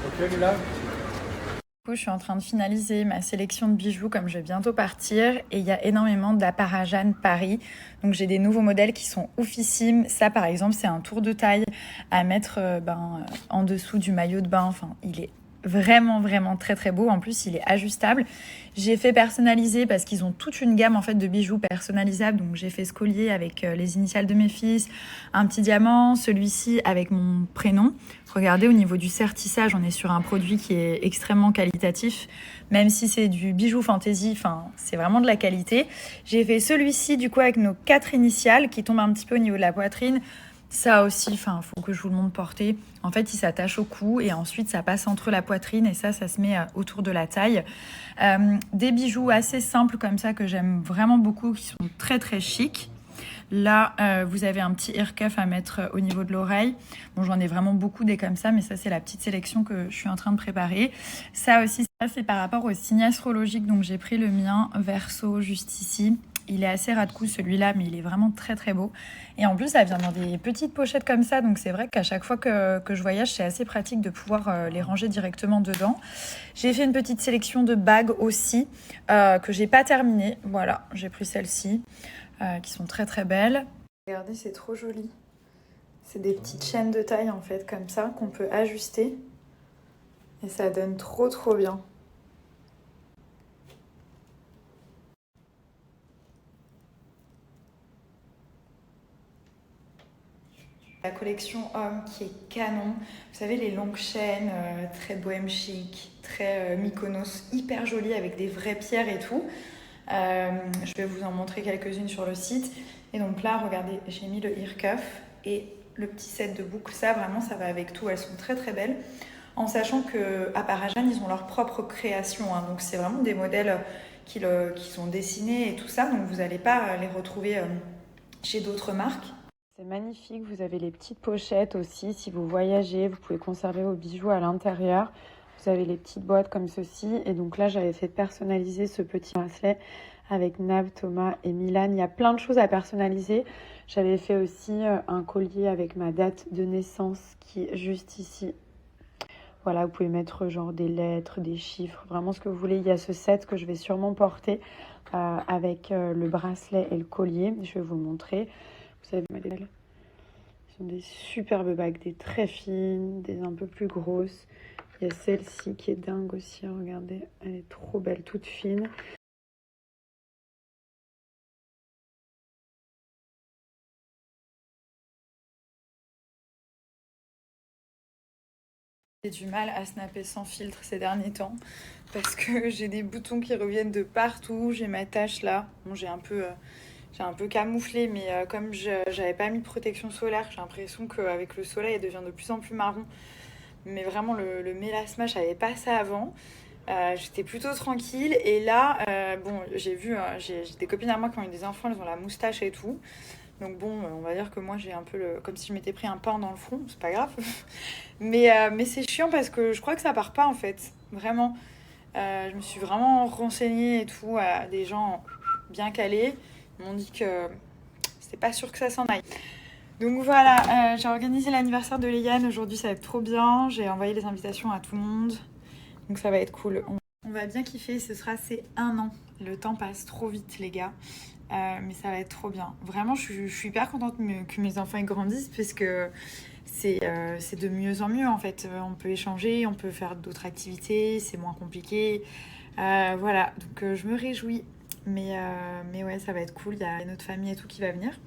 Ok, Mila. Je suis en train de finaliser ma sélection de bijoux comme je vais bientôt partir et il y a énormément d'Aparajan Paris. Donc j'ai des nouveaux modèles qui sont oufissimes. Ça par exemple c'est un tour de taille à mettre en dessous du maillot de bain. Enfin il est vraiment très très beau. En plus il est ajustable. J'ai fait personnaliser parce qu'ils ont toute une gamme en fait de bijoux personnalisables. Donc j'ai fait ce collier avec les initiales de mes fils, un petit diamant, celui-ci avec mon prénom. Regardez au niveau du sertissage, on est sur un produit qui est extrêmement qualitatif. Même si c'est du bijou fantaisie, enfin c'est vraiment de la qualité. J'ai fait celui-ci du coup avec nos 4 initiales qui tombent un petit peu au niveau de la poitrine. Ça aussi, enfin, faut que je vous le montre porter. En fait, il s'attache au cou et ensuite ça passe entre la poitrine et ça se met autour de la taille. Des bijoux assez simples comme ça que j'aime vraiment beaucoup, qui sont très chics. Là, vous avez un petit ear cuff à mettre au niveau de l'oreille. Bon, j'en ai vraiment beaucoup des comme ça, mais ça, c'est la petite sélection que je suis en train de préparer. Ça aussi, ça, c'est par rapport au signe astrologique. Donc, j'ai pris le mien, Verseau, juste ici. Il est assez ras de cou celui-là, mais il est vraiment très beau. Et en plus, ça vient dans des petites pochettes comme ça. Donc, c'est vrai qu'à chaque fois que je voyage, c'est assez pratique de pouvoir les ranger directement dedans. J'ai fait une petite sélection de bagues aussi, que j'ai pas terminée. Voilà, j'ai pris celle-ci. Qui sont très belles. Regardez, c'est trop joli. C'est des petites chaînes de taille en fait, comme ça, qu'on peut ajuster. Et ça donne trop bien. La collection homme qui est canon. Vous savez, les longues chaînes, très bohème chic, très Mykonos, hyper jolies avec des vraies pierres et tout. Je vais vous en montrer quelques-unes sur le site. Et donc là, regardez, j'ai mis le ear cuff et le petit set de boucles. Ça, vraiment, ça va avec tout. Elles sont très belles. En sachant qu'à Parajan, ils ont leur propre création. Hein. Donc c'est vraiment des modèles qui sont dessinés et tout ça. Donc vous n'allez pas les retrouver chez d'autres marques. C'est magnifique. Vous avez les petites pochettes aussi. Si vous voyagez, vous pouvez conserver vos bijoux à l'intérieur. Vous avez les petites boîtes comme ceci. Et donc là, j'avais fait personnaliser ce petit bracelet avec Nav, Thomas et Milan. Il y a plein de choses à personnaliser. J'avais fait aussi un collier avec ma date de naissance qui est juste ici. Voilà, vous pouvez mettre genre des lettres, des chiffres, vraiment ce que vous voulez. Il y a ce set que je vais sûrement porter avec le bracelet et le collier. Je vais vous le montrer. Vous savez, modèles. Ce sont des superbes bagues, des très fines, des un peu plus grosses. Il y a celle-ci qui est dingue aussi, regardez, elle est trop belle, toute fine. J'ai du mal à snapper sans filtre ces derniers temps parce que j'ai des boutons qui reviennent de partout. J'ai ma tache là, bon, j'ai un peu camouflé, mais comme j'avais pas mis de protection solaire, j'ai l'impression qu'avec le soleil, elle devient de plus en plus marron. Mais vraiment, le mélasma, je savais pas ça avant. J'étais plutôt tranquille. Et là, bon, j'ai des copines à moi qui ont eu des enfants, elles ont la moustache et tout. Donc bon, on va dire que moi, j'ai un peu comme si je m'étais pris un pain dans le front, c'est pas grave. Mais c'est chiant parce que je crois que ça part pas en fait. Vraiment. Je me suis vraiment renseignée et tout à des gens bien calés. Ils m'ont dit que c'était pas sûr que ça s'en aille. Donc voilà, j'ai organisé l'anniversaire de Léane. Aujourd'hui, ça va être trop bien. J'ai envoyé les invitations à tout le monde. Donc ça va être cool. On va bien kiffer. Ce sera ses 1 an. Le temps passe trop vite, les gars. Mais ça va être trop bien. Vraiment, je suis hyper contente que mes enfants grandissent parce que c'est de mieux en mieux en fait. On peut échanger, on peut faire d'autres activités, c'est moins compliqué. Voilà, donc je me réjouis. Mais ouais, ça va être cool. Il y a notre famille et tout qui va venir.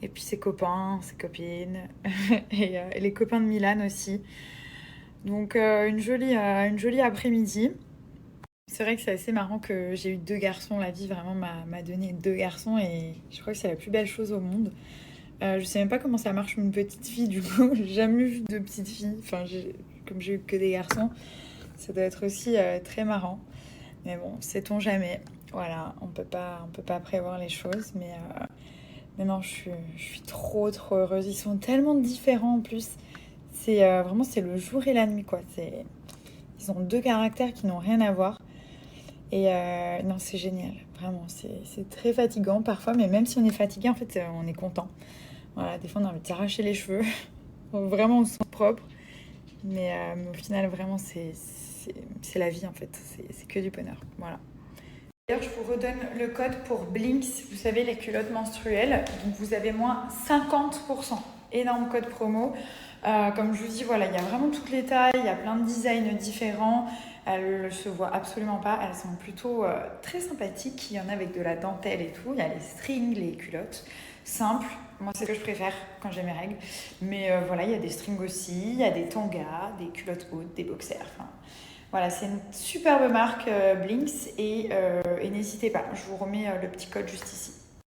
Et puis ses copains, ses copines et les copains de Milan aussi. Donc une jolie après-midi. C'est vrai que c'est assez marrant que j'ai eu 2 garçons. La vie vraiment m'a donné 2 garçons et je crois que c'est la plus belle chose au monde. Je sais même pas comment ça marche une petite fille du coup. J'ai jamais vu de petite fille. Enfin, comme j'ai eu que des garçons, ça doit être aussi très marrant. Mais bon, sait-on jamais. Voilà, on peut pas prévoir les choses. Mais non, je suis trop heureuse. Ils sont tellement différents en plus. C'est vraiment c'est le jour et la nuit quoi. Ils ont 2 caractères qui n'ont rien à voir. Et non, c'est génial, vraiment. C'est très fatigant parfois, mais même si on est fatigué, en fait, on est content. Voilà, des fois on a envie de s'arracher les cheveux. Vraiment on se sent propre. Mais au final vraiment c'est la vie en fait. C'est que du bonheur. Voilà. D'ailleurs, je vous redonne le code pour Blinks, vous savez, les culottes menstruelles. Donc, vous avez moins 50%. Énorme code promo. Comme je vous dis, voilà, il y a vraiment toutes les tailles, il y a plein de designs différents. Elles ne se voient absolument pas, elles sont plutôt très sympathiques. Il y en a avec de la dentelle et tout. Il y a les strings, les culottes simples. Moi, c'est ce que je préfère quand j'ai mes règles. Mais voilà, il y a des strings aussi, il y a des tangas, des culottes hautes, des boxers. Enfin, voilà, c'est une superbe marque Blinks et n'hésitez pas, je vous remets le petit code juste ici.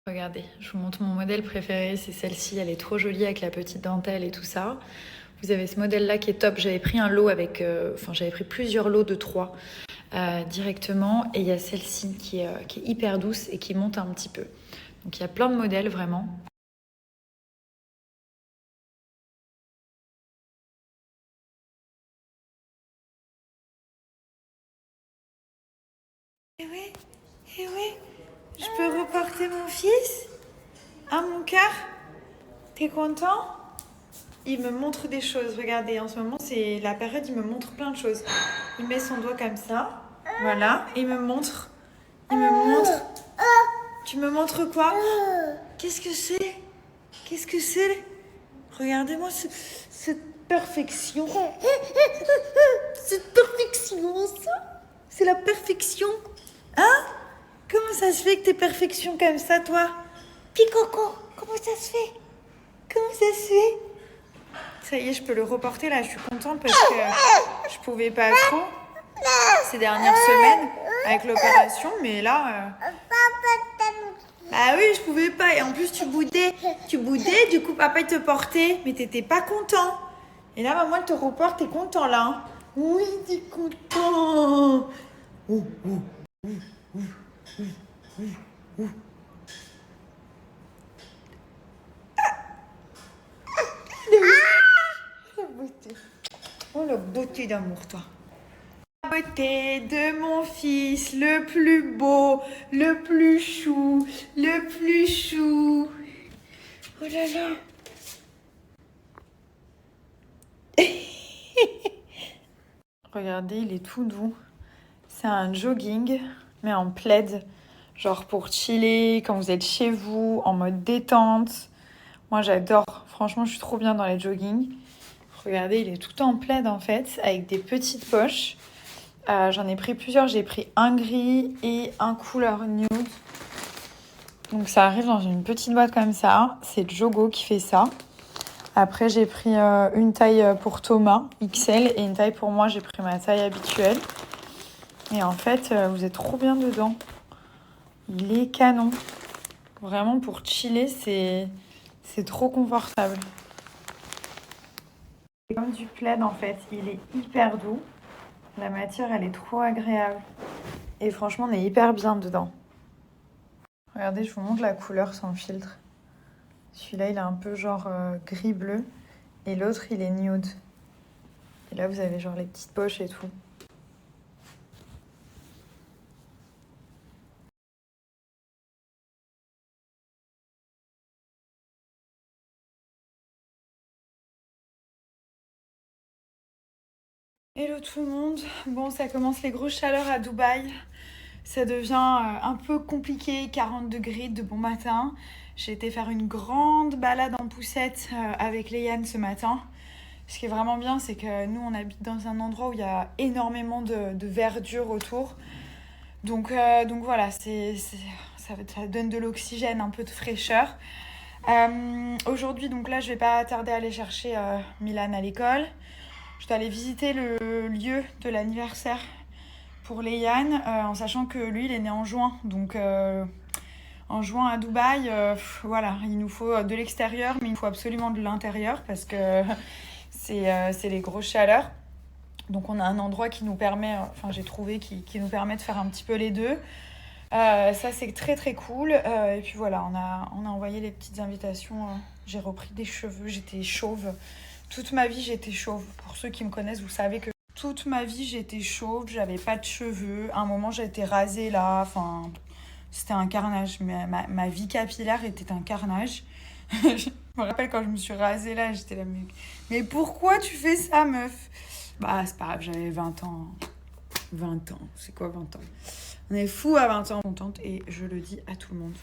Regardez, je vous montre mon modèle préféré, c'est celle-ci, elle est trop jolie avec la petite dentelle et tout ça. Vous avez ce modèle-là qui est top, j'avais pris un lot avec, j'avais pris plusieurs lots de 3 directement. Et il y a celle-ci qui est hyper douce et qui monte un petit peu. Donc il y a plein de modèles vraiment. Eh oui, je peux reporter mon fils à mon cœur. T'es content? Il me montre des choses. Regardez, en ce moment, c'est la période, il me montre plein de choses. Il met son doigt comme ça. Voilà. Il me montre. Il me montre. Tu me montres quoi? Qu'est-ce que c'est? Qu'est-ce que c'est? Regardez-moi cette perfection. Cette perfection, ça? C'est la perfection. Hein? Comment ça se fait que t'es perfection comme ça, toi? Picoco, comment ça se fait? Comment ça se fait? Ça y est, je peux le reporter là, je suis contente parce que je pouvais pas trop ces dernières semaines avec l'opération, mais là... Ah oui, je pouvais pas, et en plus tu boudais, du coup papa il te portait, mais t'étais pas content. Et là maman elle te reporte, t'es content là, hein? Oui, t'es content. La beauté. Oh la beauté d'amour toi. La beauté de mon fils, le plus beau, le plus chou, le plus chou. Oh là là. Regardez, il est tout doux. C'est un jogging, mais en plaid. Genre pour chiller, quand vous êtes chez vous, en mode détente. Moi, j'adore. Franchement, je suis trop bien dans les joggings. Regardez, il est tout en plaid, en fait, avec des petites poches. J'en ai pris plusieurs. J'ai pris un gris et un couleur nude. Donc, ça arrive dans une petite boîte comme ça. C'est Jogo qui fait ça. Après, j'ai pris une taille pour Thomas, XL, et une taille pour moi, j'ai pris ma taille habituelle. Et en fait, vous êtes trop bien dedans. Il est canon. Vraiment, pour chiller, c'est trop confortable. C'est comme du plaid, en fait. Il est hyper doux. La matière, elle est trop agréable. Et franchement, on est hyper bien dedans. Regardez, je vous montre la couleur sans filtre. Celui-là, il est un peu genre gris-bleu. Et l'autre, il est nude. Et là, vous avez genre les petites poches et tout. Hello tout le monde. Bon, ça commence les grosses chaleurs à Dubaï. Ça devient un peu compliqué, 40 degrés de bon matin. J'ai été faire une grande balade en poussette avec Léane ce matin. Ce qui est vraiment bien, c'est que nous, on habite dans un endroit où il y a énormément de verdure autour. Donc voilà, ça donne de l'oxygène, un peu de fraîcheur. Aujourd'hui, donc là, je vais pas tarder à aller chercher Milan à l'école. Je dois aller visiter le lieu de l'anniversaire pour Léane, en sachant que lui, il est né en juin. Donc en juin à Dubaï, voilà, il nous faut de l'extérieur, mais il nous faut absolument de l'intérieur parce que c'est les grosses chaleurs. Donc on a un endroit qui nous permet, j'ai trouvé, qui nous permet de faire un petit peu les deux. Ça c'est très très cool. Et puis voilà, on a envoyé les petites invitations. J'ai repris des cheveux, j'étais chauve. Toute ma vie j'étais chauve. Pour ceux qui me connaissent, vous savez que toute ma vie j'étais chauve, j'avais pas de cheveux. À un moment j'ai été rasée là, c'était un carnage. Ma vie capillaire était un carnage. Je me rappelle quand je me suis rasée là, j'étais là, mais pourquoi tu fais ça, meuf? Bah, c'est pas grave, j'avais 20 ans. 20 ans, c'est quoi 20 ans? On est fou à 20 ans, contente, et je le dis à tout le monde.